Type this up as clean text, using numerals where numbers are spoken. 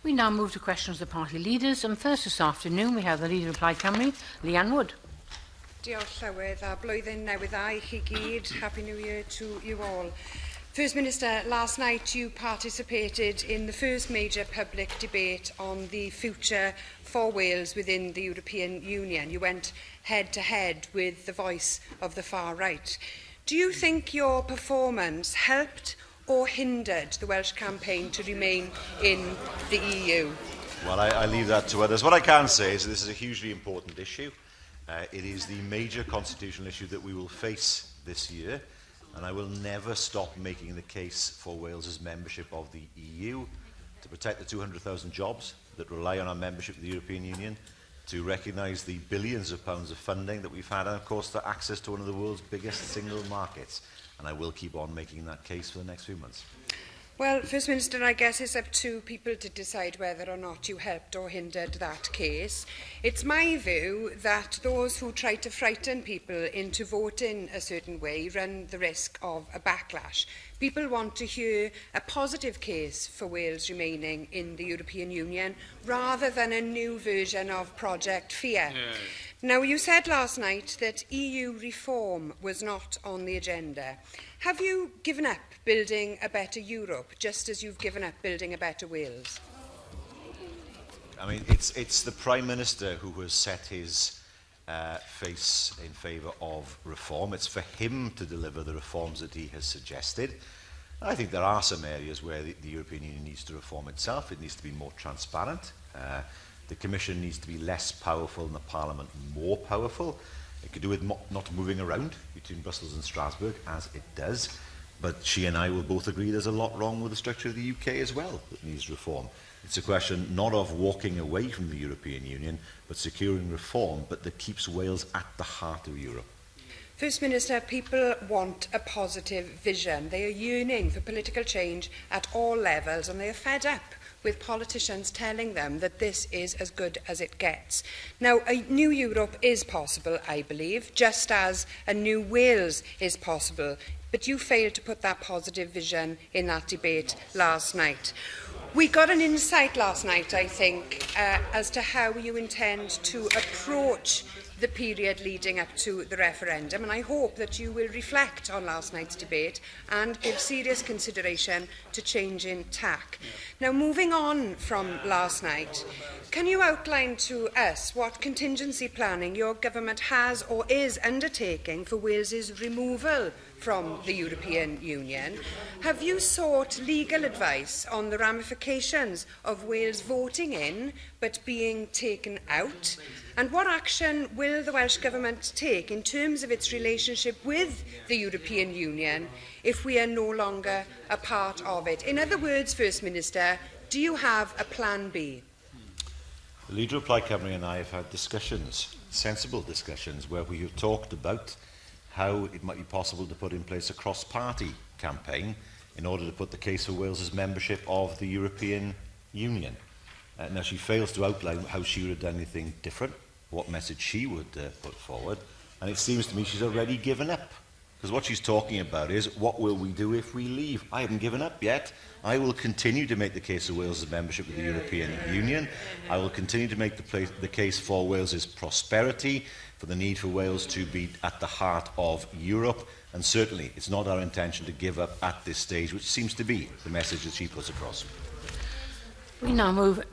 We now move to questions of the party leaders, and first this afternoon we have the Leader of Plaid Cymru, Leanne Wood. Diolch Llywydd, a blwyddyn newydd i chi gyd. Happy New Year to you all. First Minister, last night you participated in the first major public debate on the future for Wales within the European Union. You went head to head with the voice of the far right. Do you think your performance helped or hindered the Welsh campaign to remain in the EU? Well, I leave that to others. What I can say is this is a hugely important issue. It is the major constitutional issue that we will face this year, and I will never stop making the case for Wales's membership of the EU, to protect the 200,000 jobs that rely on our membership of the European Union, to recognise the billions of pounds of funding that we've had, and of course the access to one of the world's biggest single markets. And I will keep on making that case for the next few months. Well, First Minister, I guess it's up to people to decide whether or not you helped or hindered that case. It's my view that those who try to frighten people into voting a certain way run the risk of a backlash. People want to hear a positive case for Wales remaining in the European Union rather than a new version of Project Fear. Yeah. Now, you said last night that EU reform was not on the agenda. Have you given up building a better Europe, just as you've given up building a better Wales? I mean, it's the Prime Minister who has set his face in favour of reform. It's for him to deliver the reforms that he has suggested. I think there are some areas where the European Union needs to reform itself. It needs to be more transparent. The Commission needs to be less powerful and the Parliament more powerful. It could do with not moving around between Brussels and Strasbourg, as it does. But she and I will both agree there's a lot wrong with the structure of the UK as well that needs reform. It's a question not of walking away from the European Union, but securing reform, but that keeps Wales at the heart of Europe. First Minister, people want a positive vision. They are yearning for political change at all levels, and they are fed up with politicians telling them that this is as good as it gets. Now, a new Europe is possible, I believe, just as a new Wales is possible. But you failed to put that positive vision in that debate last night. We got an insight last night, I think, as to how you intend to approach the period leading up to the referendum, and I hope that you will reflect on last night's debate and give serious consideration to changing tack. Now, moving on from last night, can you outline to us what contingency planning your government has or is undertaking for Wales's removal from the European Union? Have you sought legal advice on the ramifications of Wales voting in but being taken out? And what action will the Welsh Government take in terms of its relationship with the European Union if we are no longer a part of it? In other words, First Minister, do you have a plan B? The Leader of Plaid Cymru and I have had discussions, sensible discussions, where we have talked about how it might be possible to put in place a cross-party campaign in order to put the case for Wales's membership of the European Union. Now, she fails to outline how she would have done anything different, what message she would put forward, and it seems to me she's already given up. Because what she's talking about is, what will we do if we leave? I haven't given up yet. I will continue to make the case for Wales's membership of the European Union. I will continue to make the case for Wales's prosperity, for the need for Wales to be at the heart of Europe, and certainly it's not our intention to give up at this stage, which seems to be the message that she puts across. We now move